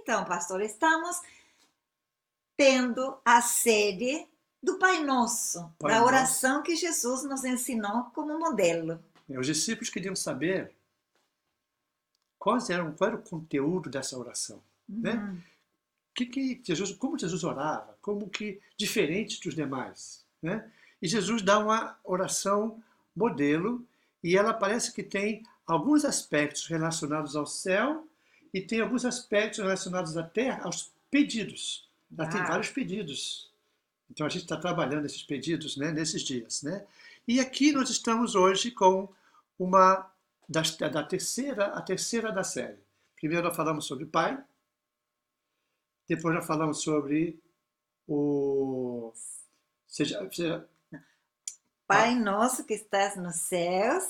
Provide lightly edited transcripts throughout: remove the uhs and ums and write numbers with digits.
Então, pastor, estamos tendo a série do Pai Nosso, Pai da Nosso. oração que Jesus nos ensinou como modelo. Os discípulos queriam saber qual era o conteúdo dessa oração, né? Como Jesus orava, como que diferente dos demais, né? E Jesus dá uma oração modelo e ela parece que tem alguns aspectos relacionados ao céu e tem alguns aspectos relacionados à terra, aos pedidos. Ela tem vários pedidos. Então a gente está trabalhando esses pedidos, né, nesses dias, né? E aqui nós estamos hoje com uma a terceira da série. Primeiro nós falamos sobre Pai, depois nós falamos sobre o Pai nosso que estás nos céus,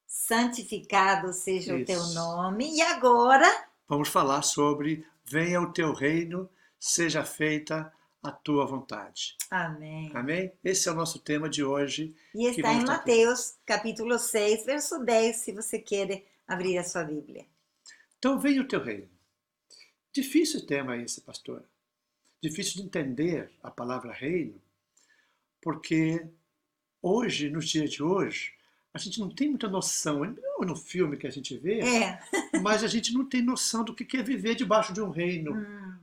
santificado seja o teu Isso. nome. E agora Vamos falar sobre venha o teu reino, seja feita a tua vontade. Amém. Amém? Esse é o nosso tema de hoje. E está em Mateus, capítulo 6, verso 10, se você quer abrir a sua Bíblia. Então venha o teu reino. Difícil tema esse, pastor. Difícil de entender a palavra reino, porque hoje, nos dias de hoje, a gente não tem muita noção, no filme que a gente vê, mas a gente não tem noção do que é viver debaixo de um reino,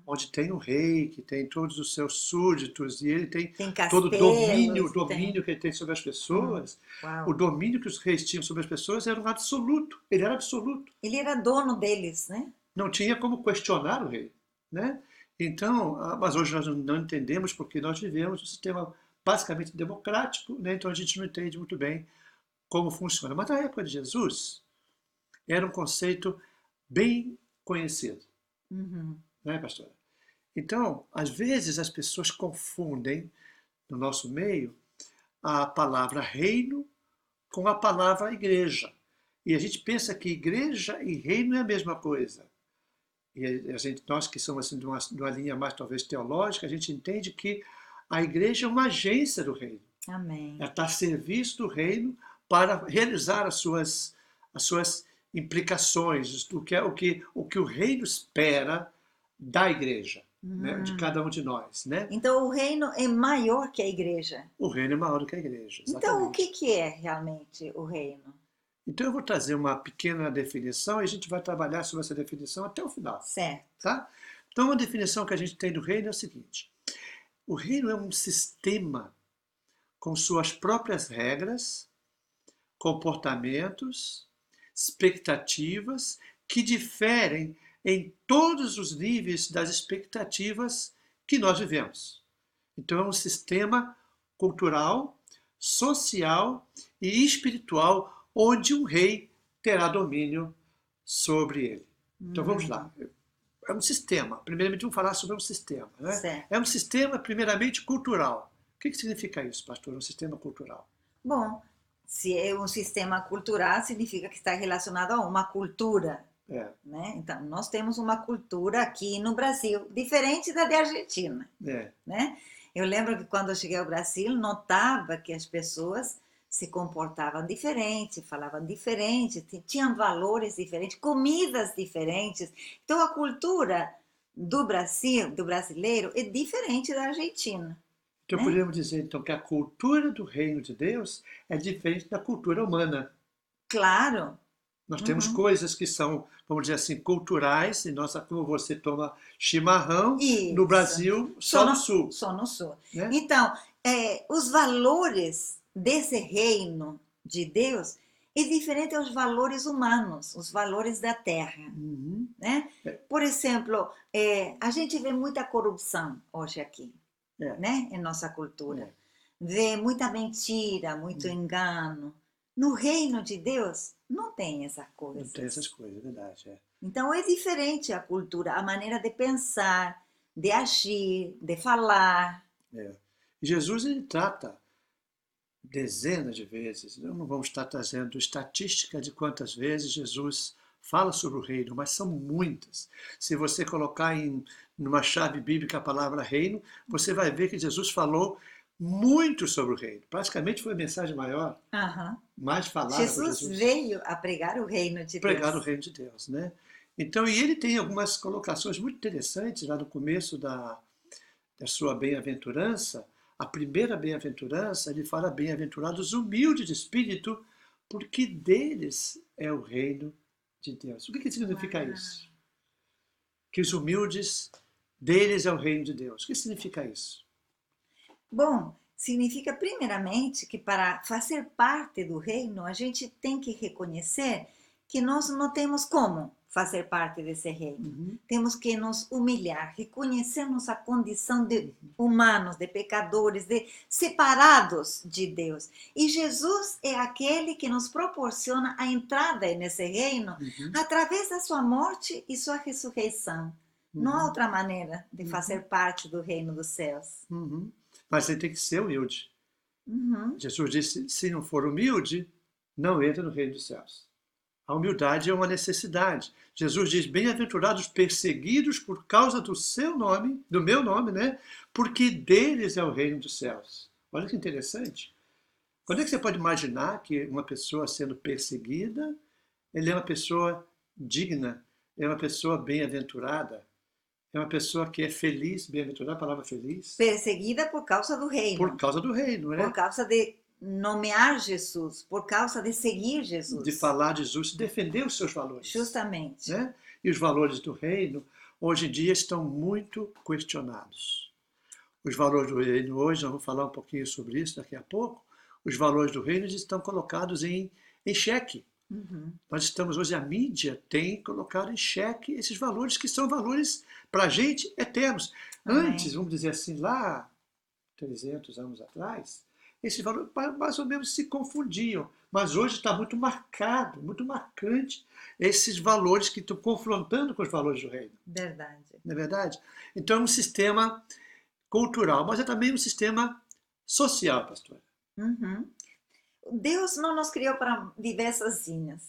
onde tem um rei, que tem todos os seus súditos, e ele tem todo o domínio que ele tem sobre as pessoas. O domínio que os reis tinham sobre as pessoas era um absoluto, ele era absoluto. Ele era dono deles, né? Não tinha como questionar o rei, né? Então, mas hoje nós não entendemos porque nós vivemos um sistema basicamente democrático, né? Então a gente não entende muito bem como funciona. Mas na época de Jesus, era um conceito bem conhecido, né, pastora? Então, às vezes as pessoas confundem, no nosso meio, a palavra reino com a palavra igreja. E a gente pensa que igreja e reino é a mesma coisa. E nós que somos assim, de uma linha mais talvez teológica, a gente entende que a igreja é uma agência do reino. Amém. Ela está a serviço do reino para realizar as suas implicações, o que o reino espera da igreja, né, de cada um de nós. Né? Então o reino é maior que a igreja. O reino é maior do que a igreja, exatamente. Então o que é realmente o reino? Então eu vou trazer uma pequena definição e a gente vai trabalhar sobre essa definição até o final. Certo. Tá? Então a definição que a gente tem do reino é o seguinte: o reino é um sistema com suas próprias regras, comportamentos, expectativas que diferem em todos os níveis das expectativas que nós vivemos. Então é um sistema cultural, social e espiritual onde um rei terá domínio sobre ele. Então vamos lá. É um sistema. Primeiramente vamos falar sobre um sistema. Né? É um sistema primeiramente cultural. O que significa isso, pastor? Um sistema cultural? Bom, se é um sistema cultural, significa que está relacionado a uma cultura. Né? Então, nós temos uma cultura aqui no Brasil, diferente da da Argentina. Né? Eu lembro que quando eu cheguei ao Brasil, notava que as pessoas se comportavam diferente, falavam diferente, tinham valores diferentes, comidas diferentes. Então, a cultura do Brasil, do brasileiro, é diferente da Argentina. Então, podemos dizer, então, que a cultura do reino de Deus é diferente da cultura humana. Claro. Nós temos coisas que são, vamos dizer assim, culturais, e nossa, como você toma chimarrão, isso. No Brasil, só no sul. Só no sul. Né? Então, os valores desse reino de Deus é diferente aos valores humanos, os valores da terra. Né? Por exemplo, a gente vê muita corrupção hoje aqui. Né? Em nossa cultura. Vê muita mentira, muito engano. No reino de Deus, não tem essa coisa. Não tem essas coisas, é verdade. Então, é diferente a cultura, a maneira de pensar, de agir, de falar. Jesus, ele trata dezenas de vezes, não vamos estar trazendo estatística de quantas vezes Jesus fala sobre o reino, mas são muitas. Se você colocar numa chave bíblica a palavra reino, você vai ver que Jesus falou muito sobre o reino. Praticamente foi a mensagem maior, mais falada por Jesus. Jesus veio a pregar o reino de Deus. Pregar o reino de Deus, né? Então, e ele tem algumas colocações muito interessantes lá no começo da sua bem-aventurança. A primeira bem-aventurança, ele fala: bem-aventurados humildes de espírito, porque deles é o reino de Deus. O que significa isso? Que os humildes, deles é o reino de Deus. O que significa isso? Bom, significa primeiramente que para fazer parte do reino, a gente tem que reconhecer que nós não temos como fazer parte desse reino. Temos que nos humilhar, reconhecer nossa condição de humanos, de pecadores, de separados de Deus. E Jesus é aquele que nos proporciona a entrada nesse reino através da sua morte e sua ressurreição. Não há outra maneira de fazer parte do reino dos céus. Mas você tem que ser humilde. Jesus disse: se não for humilde, não entra no reino dos céus. A humildade é uma necessidade. Jesus diz: bem-aventurados perseguidos por causa do seu nome, do meu nome, né? Porque deles é o reino dos céus. Olha que interessante. Quando é que você pode imaginar que uma pessoa sendo perseguida, ele é uma pessoa digna, é uma pessoa bem-aventurada, é uma pessoa que é feliz, bem-aventurada, a palavra feliz? Perseguida por causa do reino. Por causa do reino, né? Por causa de nomear Jesus, por causa de seguir Jesus. De falar de Jesus, defender os seus valores. Justamente. Né? E os valores do reino, hoje em dia, estão muito questionados. Os valores do reino hoje, nós vamos falar um pouquinho sobre isso daqui a pouco, os valores do reino estão colocados em xeque. Nós estamos hoje, a mídia tem colocado em xeque esses valores que são valores, para a gente, eternos. Amém. Antes, vamos dizer assim, lá 300 anos atrás, esses valores mais ou menos se confundiam, mas hoje está muito marcado, muito marcante esses valores que estão confrontando com os valores do reino. Verdade. Não é verdade? Então é um sistema cultural, mas é também um sistema social, pastora. Deus não nos criou para viver sozinhos.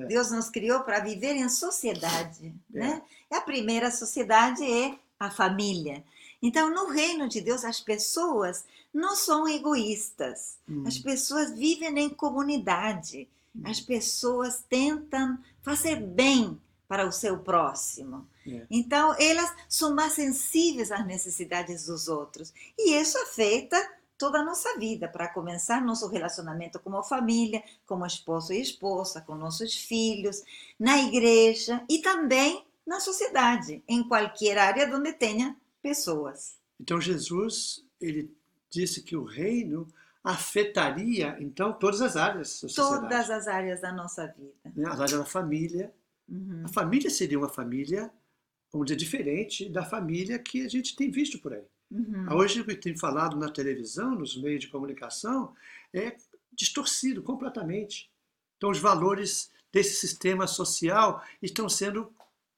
Deus nos criou para viver em sociedade. Né? E a primeira sociedade é a família. Então, no reino de Deus, as pessoas não são egoístas. As pessoas vivem em comunidade. As pessoas tentam fazer bem para o seu próximo. Então, elas são mais sensíveis às necessidades dos outros. E isso afeta toda a nossa vida, para começar nosso relacionamento como família, como esposo e esposa, com nossos filhos, na igreja e também na sociedade, em qualquer área onde tenha pessoas. Então Jesus, ele disse que o reino afetaria, então, todas as áreas da sociedade. Todas as áreas da nossa vida. As áreas da família. A família seria uma família, vamos dizer, diferente da família que a gente tem visto por aí. Hoje, o que tem falado na televisão, nos meios de comunicação, é distorcido completamente. Então, os valores desse sistema social estão sendo,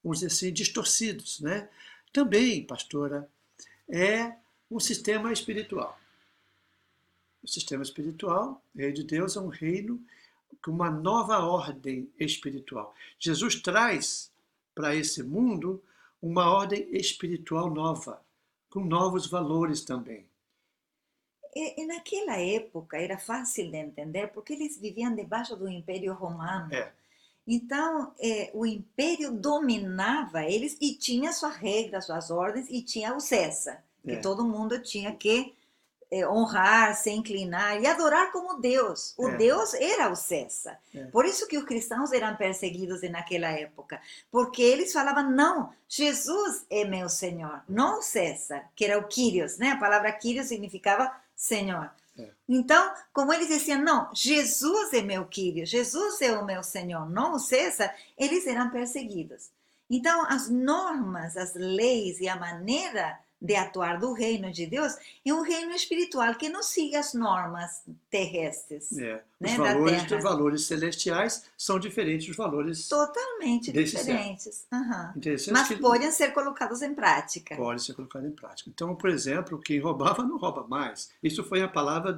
vamos dizer assim, distorcidos, né? Também, pastora, é um sistema espiritual. O sistema espiritual, o reino de Deus, é um reino com uma nova ordem espiritual. Jesus traz para esse mundo uma ordem espiritual nova, com novos valores também. E naquela época era fácil de entender, porque eles viviam debaixo do Império Romano. Então, o Império dominava eles e tinha suas regras, suas ordens, e tinha o César, que todo mundo tinha que honrar, se inclinar e adorar como Deus. O Deus era o César. Por isso que os cristãos eram perseguidos naquela época, porque eles falavam: não, Jesus é meu Senhor, não o César, que era o Kyrios, né? A palavra Kyrios significava Senhor. Então, como eles diziam: não, Jesus é meu Kyrios, Jesus é o meu Senhor, não o César, eles eram perseguidos. Então, as normas, as leis e a maneira de atuar do reino de Deus é um reino espiritual que não siga as normas terrestres. Os valores celestiais são diferentes dos valores totalmente diferentes. Mas que podem ser colocados em prática. Podem ser colocados em prática. Então, por exemplo, quem roubava não rouba mais. Isso foi a palavra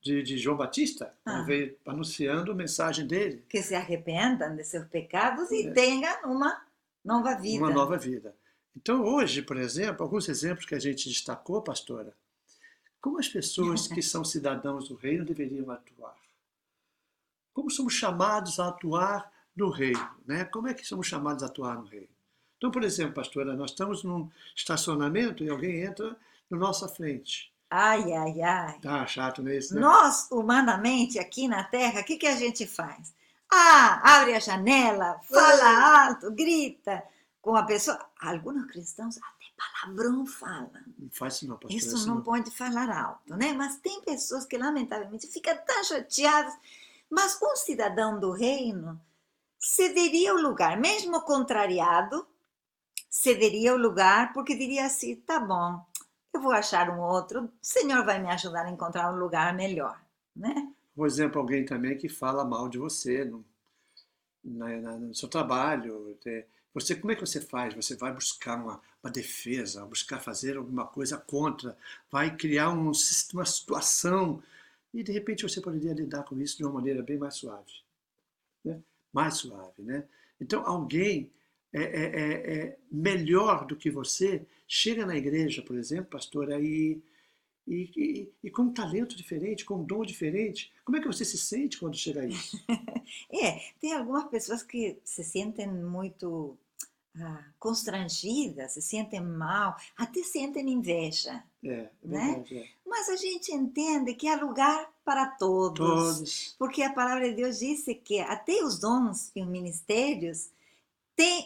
de João Batista, quando veio anunciando a mensagem dele. Que se arrependam de seus pecados e tenham uma nova vida. Uma nova vida. Então, hoje, por exemplo, alguns exemplos que a gente destacou, pastora, como as pessoas que são cidadãos do reino deveriam atuar. Como somos chamados a atuar no reino, né? Como é que somos chamados a atuar no reino? Então, por exemplo, pastora, nós estamos num estacionamento e alguém entra na nossa frente. Ai, ai, ai. Tá chato, não é isso, né? Nós, humanamente, aqui na Terra, o que a gente faz? Ah, abre a janela, fala alto, grita com a pessoa. Alguns cristãos até palavrão falam. Não faz isso não, pastora. Isso não pode falar alto, né? Mas tem pessoas que, lamentavelmente, ficam tão chateadas. Mas um cidadão do reino cederia o lugar, mesmo contrariado, cederia o lugar, porque diria assim, tá bom, eu vou achar um outro, o Senhor vai me ajudar a encontrar um lugar melhor, né? Por exemplo, alguém também que fala mal de você no seu trabalho. Você, como é que você faz? Você vai buscar uma defesa, buscar fazer alguma coisa contra, vai criar uma situação e de repente você poderia lidar com isso de uma maneira bem mais suave, né? Mais suave, né? Então alguém melhor do que você chega na igreja, por exemplo, pastora, e com um talento diferente, com um dom diferente. Como é que você se sente quando chega a isso? Tem algumas pessoas que se sentem muito constrangidas, se sentem mal, até sentem inveja. Verdade, né? Mas a gente entende que há lugar para todos. Porque a palavra de Deus disse que até os dons e os ministérios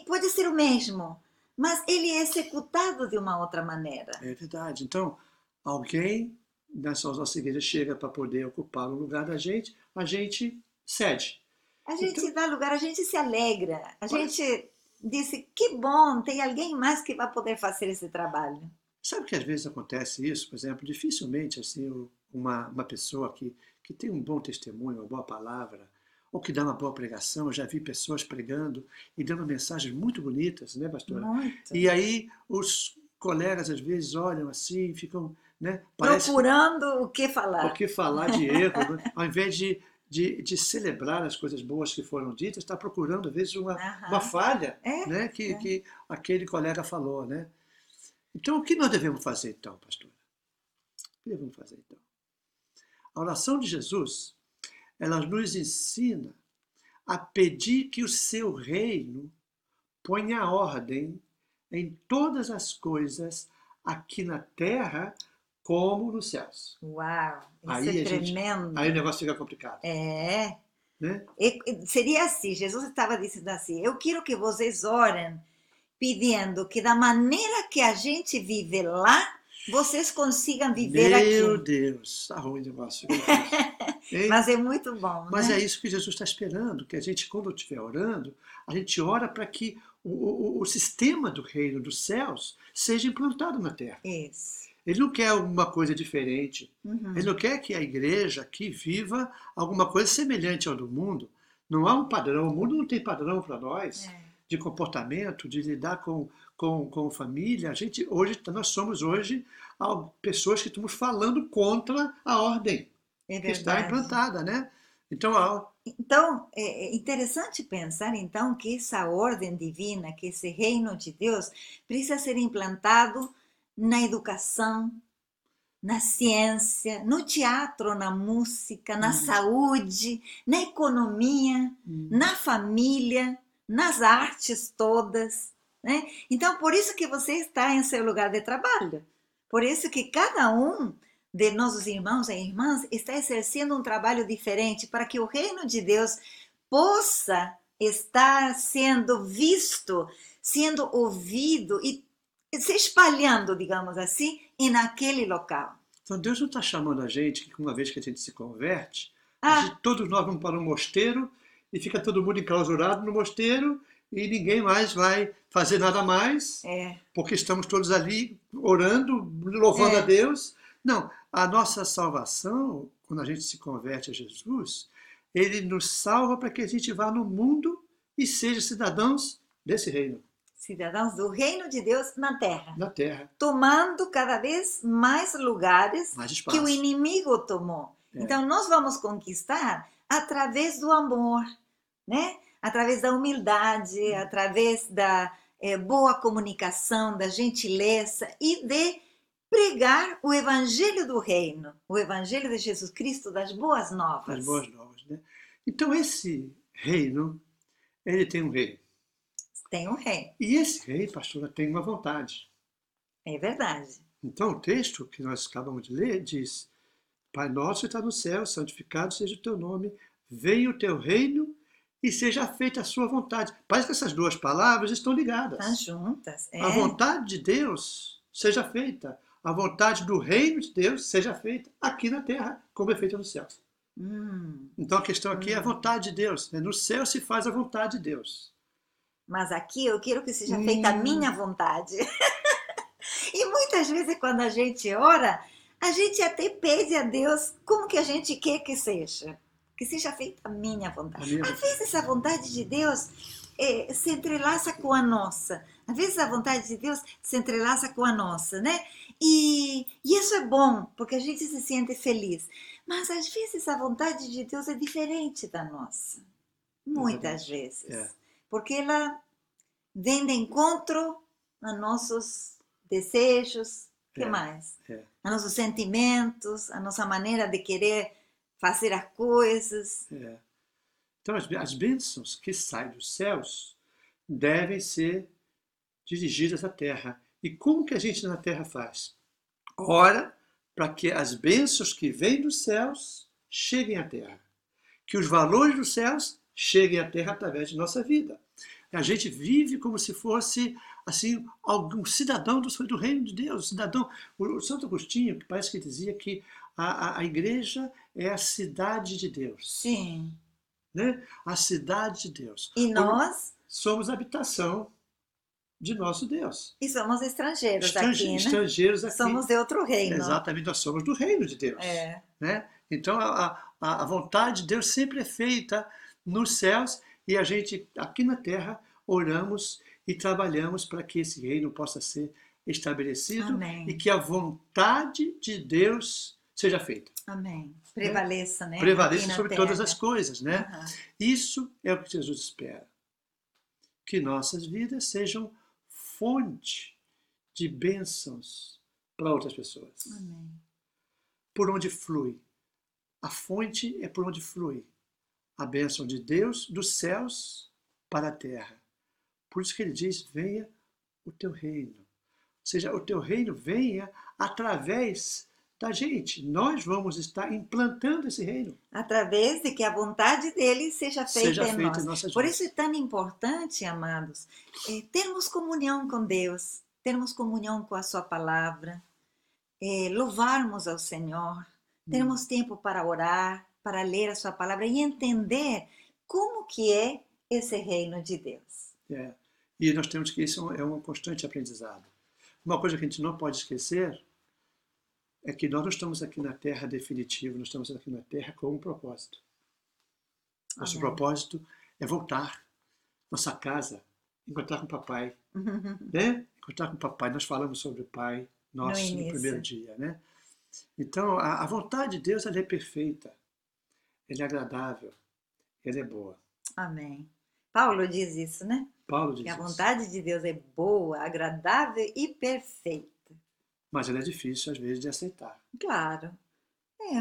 pode ser o mesmo, mas ele é executado de uma outra maneira. É verdade. Então, alguém nessa nossa igreja chega para poder ocupar o lugar da gente, a gente cede. A gente dá lugar, a gente se alegra, a gente diz, que bom, tem alguém mais que vai poder fazer esse trabalho. Sabe que às vezes acontece isso, por exemplo, dificilmente assim uma pessoa que tem um bom testemunho, uma boa palavra, ou que dá uma boa pregação. Eu já vi pessoas pregando e dando mensagens muito bonitas, né, pastora? Muito. E aí os colegas às vezes olham assim, ficam, né, procurando o que falar. O que falar de erro, né? Ao invés de celebrar as coisas boas que foram ditas, está procurando às vezes uma falha, né, que aquele colega falou, né? Então, o que nós devemos fazer então, pastora? O que devemos fazer então? A oração de Jesus, ela nos ensina a pedir que o seu reino ponha ordem em todas as coisas aqui na terra como nos céus. Uau, isso é tremendo. Aí o negócio fica complicado. Né? Seria assim, Jesus estava dizendo assim, eu quero que vocês orem pedindo que da maneira que a gente vive lá, vocês consigam viver aqui. Meu Deus, está ruim o negócio. Mas é muito bom, Mas né? é isso que Jesus está esperando, que a gente, quando estiver orando, a gente ora para que o sistema do reino dos céus seja implantado na terra. Isso. Ele não quer alguma coisa diferente. Ele não quer que a igreja aqui viva alguma coisa semelhante ao do mundo. Não há um padrão, o mundo não tem padrão para nós. De comportamento, de lidar com família. Nós somos hoje pessoas que estamos falando contra a ordem que está implantada, né? Então é interessante pensar então que essa ordem divina, que esse reino de Deus precisa ser implantado na educação, na ciência, no teatro, na música, na saúde, na economia, na família, nas artes todas, né? Então, por isso que você está em seu lugar de trabalho. Por isso que cada um de nossos irmãos e irmãs está exercendo um trabalho diferente para que o reino de Deus possa estar sendo visto, sendo ouvido e se espalhando, digamos assim, naquele local. Então Deus não está chamando a gente que uma vez que a gente se converte, todos nós vamos para um mosteiro e fica todo mundo enclausurado no mosteiro e ninguém mais vai fazer nada mais, porque estamos todos ali orando, louvando a Deus. Não, a nossa salvação, quando a gente se converte a Jesus, Ele nos salva para que a gente vá no mundo e seja cidadãos desse reino. Cidadãos do reino de Deus na terra. Na terra. Tomando cada vez mais lugares que o inimigo tomou. Então, nós vamos conquistar através do amor, né? Através da humildade, através da boa comunicação, da gentileza e de pregar o evangelho do reino, o evangelho de Jesus Cristo, das boas novas. Das boas novas, né? Então, esse reino ele tem um rei. Tem um rei. E esse rei, pastora, tem uma vontade. É verdade. Então o texto que nós acabamos de ler diz: Pai nosso que está no céu, santificado seja o teu nome, venha o teu reino e seja feita a sua vontade. Parece que essas duas palavras estão ligadas. Estão juntas. A vontade de Deus seja feita. A vontade do reino de Deus seja feita aqui na terra, como é feita no céu. Então a questão aqui é a vontade de Deus. Né? No céu se faz a vontade de Deus. Mas aqui eu quero que seja feita a minha vontade. E muitas vezes quando a gente ora, a gente até pede a Deus como que a gente quer que seja. Que seja feita a minha vontade. Às vezes a vontade de Deus se entrelaça com a nossa. Às vezes a vontade de Deus se entrelaça com a nossa, né? E isso é bom, porque a gente se sente feliz. Mas às vezes a vontade de Deus é diferente da nossa. Muitas vezes. Porque ela vem de encontro a nossos desejos, que mais? A nossos sentimentos, a nossa maneira de querer fazer as coisas. Então as bênçãos que saem dos céus devem ser dirigidas à terra. E como que a gente na terra faz? Ora para que as bênçãos que vêm dos céus cheguem à terra. Que os valores dos céus cheguem à terra através de nossa vida. A gente vive como se fosse assim algum cidadão do reino de Deus, cidadão. O Santo Agostinho, que parece que dizia que a igreja é a cidade de Deus. Sim. Né? A cidade de Deus. E nós somos a habitação de nosso Deus. E somos estrangeiros aqui, né? Estrangeiros aqui. Somos de outro reino. Exatamente, nós somos do reino de Deus. Né? Então a vontade de Deus sempre é feita nos céus e a gente aqui na terra oramos e trabalhamos para que esse reino possa ser estabelecido. Amém. E que a vontade de Deus seja feita. Amém. Prevaleça, né? Prevaleça sobre todas as coisas, né? Uhum. Isso é o que Jesus espera. Que nossas vidas sejam fonte de bênçãos para outras pessoas. Amém. Por onde flui. A fonte é por onde flui a bênção de Deus dos céus para a terra. Por isso que ele diz, venha o teu reino. Ou seja, o teu reino venha através da gente. Nós vamos estar implantando esse reino. Através de que a vontade dele seja feita em nós. Nossas Por vidas. isso é tão importante, amados, termos comunhão com Deus, termos comunhão com a sua palavra, louvarmos ao Senhor, termos tempo para orar, para ler a sua palavra e entender como que é esse reino de Deus. E nós temos que isso é um constante aprendizado. Uma coisa que a gente não pode esquecer é que nós não estamos aqui na Terra definitivo, nós estamos aqui na Terra com um propósito. Nosso propósito é voltar nossa casa, encontrar com o papai, né? Encontrar com o papai. Nós falamos sobre o pai nosso no primeiro dia, né? Então a vontade de Deus ela é perfeita, ela é agradável, ela é boa. Amém. Paulo diz isso, né? Paulo diz que a isso. vontade de Deus é boa, agradável e perfeita. Mas ela é difícil, às vezes, de aceitar. Claro.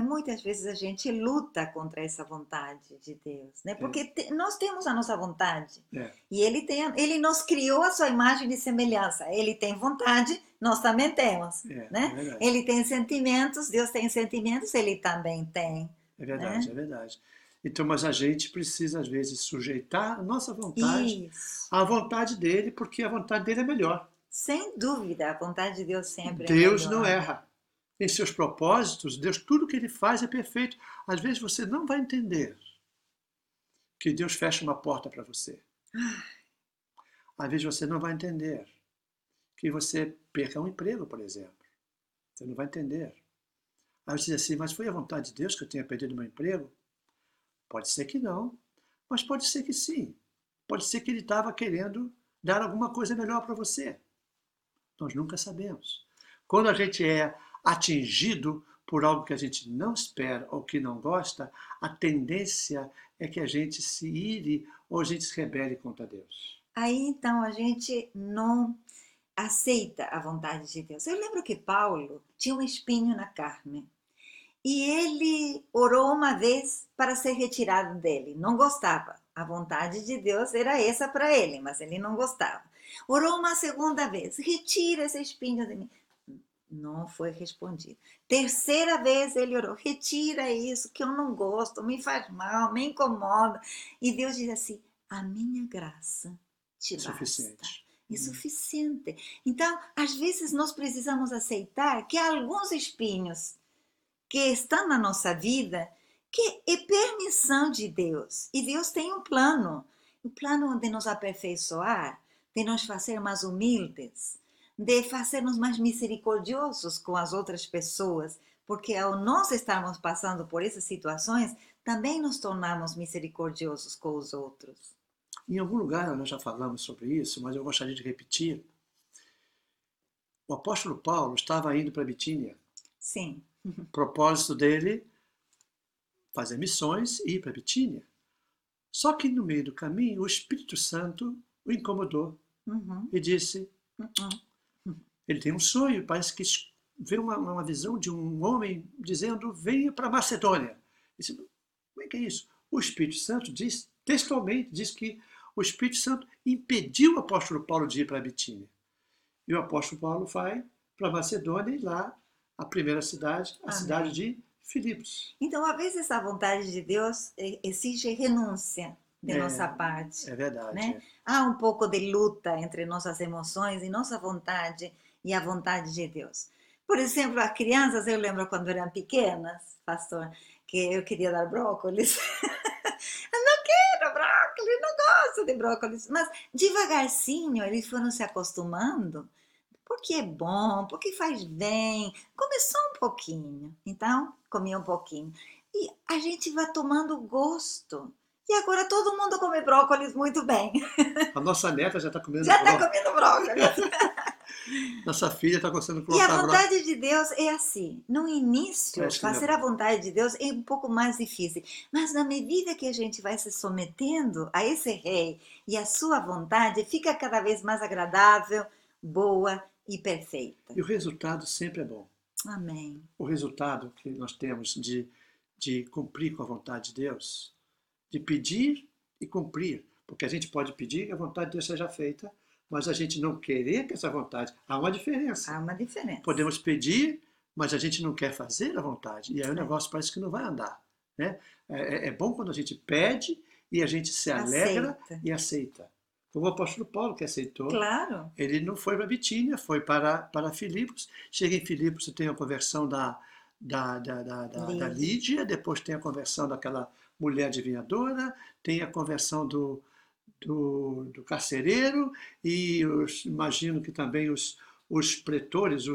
Muitas vezes a gente luta contra essa vontade de Deus, né? Porque nós temos a nossa vontade. E ele nos criou a sua imagem e semelhança. Ele tem vontade, nós também temos. Né? Ele tem sentimentos, Deus tem sentimentos, ele também tem. É verdade, né? É verdade. Então, mas a gente precisa, às vezes, sujeitar a nossa vontade à vontade dele, porque a vontade dele é melhor. Sem dúvida, a vontade de Deus sempre é melhor. Deus melhor. não erra. Em seus propósitos, Deus, tudo que ele faz é perfeito. Às vezes você não vai entender que Deus fecha uma porta para você. Às vezes você não vai entender que você perca um emprego, por exemplo. Você não vai entender. Aí você diz assim, mas foi a vontade de Deus que eu tenha perdido meu emprego? Pode ser que não, mas pode ser que sim. Pode ser que ele estava querendo dar alguma coisa melhor para você. Nós nunca sabemos. Quando a gente é atingido por algo que a gente não espera ou que não gosta, a tendência é que a gente se ire ou a gente se rebele contra Deus. Aí então a gente não aceita a vontade de Deus. Eu lembro que Paulo tinha um espinho na carne e ele orou uma vez para ser retirado dele. Não gostava. a vontade de Deus era essa para ele, mas ele não gostava. Orou uma segunda vez, retira esse espinho de mim. Não foi respondido. Terceira vez ele orou, retira isso que eu não gosto, me faz mal, me incomoda. E Deus diz assim, a minha graça te basta. É suficiente. Então, às vezes nós precisamos aceitar que há alguns espinhos que estão na nossa vida que é permissão de Deus. E Deus tem um plano de nos aperfeiçoar, de nos fazer mais humildes, de fazermos mais misericordiosos com as outras pessoas, porque ao nós estarmos passando por essas situações, também nos tornamos misericordiosos com os outros. Em algum lugar nós já falamos sobre isso, mas eu gostaria de repetir. O apóstolo Paulo estava indo para Bitínia. Sim. O propósito dele, fazer missões e ir para Bitínia. Só que no meio do caminho, o Espírito Santo o incomodou e disse, ele tem um sonho, parece que vê uma visão de um homem dizendo, venha para Macedônia. Ele disse, como é que é isso? O Espírito Santo diz, textualmente, diz que o Espírito Santo impediu o apóstolo Paulo de ir para Bitínia. E o apóstolo Paulo vai para Macedônia e lá, a primeira cidade, a cidade de Filipos. Então, às vezes, a vontade de Deus exige renúncia de nossa parte. É verdade. Né? Há um pouco de luta entre nossas emoções e nossa vontade e a vontade de Deus. Por exemplo, as crianças, eu lembro quando eram pequenas, pastor, que eu queria dar brócolis. Eu não quero brócolis, não gosto de brócolis. Mas, devagarzinho, eles foram se acostumando, porque é bom, porque faz bem. Começou um pouquinho, então comia um pouquinho. E a gente vai tomando gosto. E agora todo mundo come brócolis muito bem. A nossa neta já está comendo brócolis. Já está comendo brócolis. Nossa filha está gostando de colocar E a vontade de Deus é assim. No início, fazer a vontade de Deus é um pouco mais difícil. Mas na medida que a gente vai se submetendo a esse rei e a sua vontade, fica cada vez mais agradável, boa e perfeita. E o resultado sempre é bom. Amém. O resultado que nós temos de cumprir com a vontade de Deus, de pedir e cumprir, porque a gente pode pedir que a vontade de Deus seja feita, mas a gente não querer que essa vontade... Há uma diferença. Há uma diferença. Podemos pedir, mas a gente não quer fazer a vontade, e aí o negócio parece que não vai andar. Né? É bom quando a gente pede e a gente se alegra e aceita. Como o apóstolo Paulo, que aceitou. Claro. Ele não foi para Bitínia, foi para Filipos. Chega em Filipos, você tem a conversão da Lídia, depois tem a conversão daquela mulher adivinhadora, tem a conversão do carcereiro e imagino que também os pretores,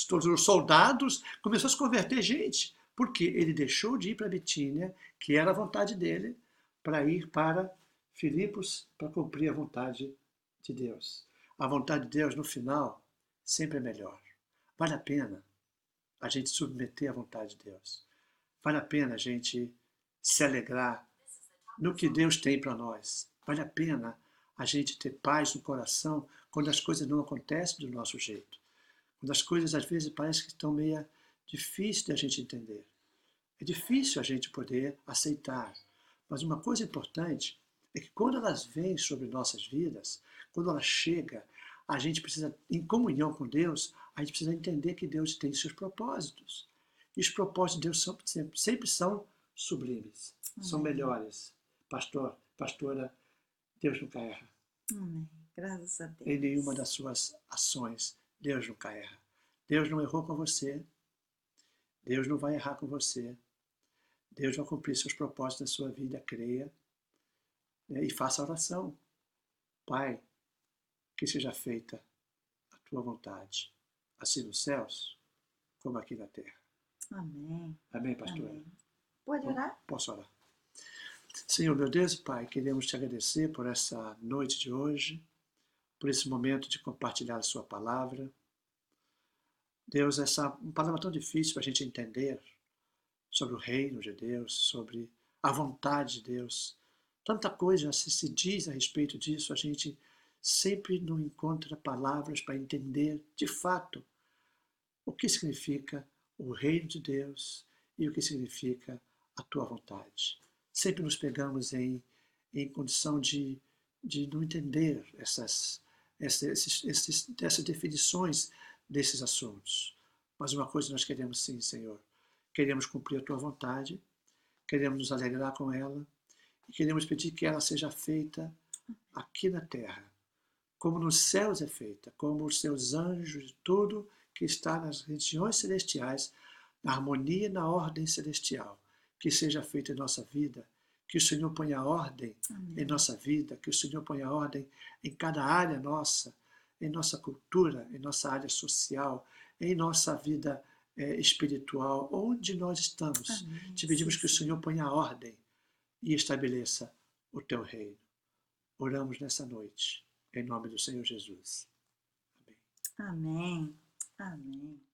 todos os soldados, começou a se converter gente, porque ele deixou de ir para Bitínia, que era a vontade dele, para ir para Filipos, para cumprir a vontade de Deus. A vontade de Deus, no final, sempre é melhor. Vale a pena a gente submeter à vontade de Deus. Vale a pena a gente se alegrar no que Deus tem para nós. Vale a pena a gente ter paz no coração quando as coisas não acontecem do nosso jeito. Quando as coisas, às vezes, parecem que estão meio difíceis de a gente entender. É difícil a gente poder aceitar. Mas uma coisa importante é que quando elas vêm sobre nossas vidas, quando ela chega, a gente precisa, em comunhão com Deus, a gente precisa entender que Deus tem seus propósitos. E os propósitos de Deus sempre são sublimes, são melhores. Pastora, Deus nunca erra. Amém. Graças a Deus. Em nenhuma das suas ações, Deus nunca erra. Deus não errou com você. Deus não vai errar com você. Deus vai cumprir seus propósitos na sua vida, creia. Né? E faça a oração. Pai, que seja feita a tua vontade, assim nos céus, como aqui na terra. Amém. Amém, pastora? Amém. Pode orar? Posso orar. Senhor, meu Deus e Pai, queremos te agradecer por essa noite de hoje, por esse momento de compartilhar a sua palavra. Deus, essa palavra tão difícil para a gente entender sobre o reino de Deus, sobre a vontade de Deus. Tanta coisa se diz a respeito disso, a gente sempre não encontra palavras para entender de fato o que significa o reino de Deus e o que significa a tua vontade. Sempre nos pegamos em em condição de não entender essas definições desses assuntos. Mas uma coisa nós queremos sim, Senhor. Queremos cumprir a Tua vontade, queremos nos alegrar com ela e queremos pedir que ela seja feita aqui na terra, como nos céus é feita, como os Seus anjos e tudo que está nas regiões celestiais, na harmonia e na ordem celestial. Que seja feita em nossa vida, que o Senhor ponha ordem em nossa vida, que o Senhor ponha ordem em cada área nossa, em nossa cultura, em nossa área social, em nossa vida espiritual, onde nós estamos. Amém. Te pedimos que o Senhor ponha ordem e estabeleça o Teu reino. Oramos nessa noite, em nome do Senhor Jesus. Amém. Amém. Amém.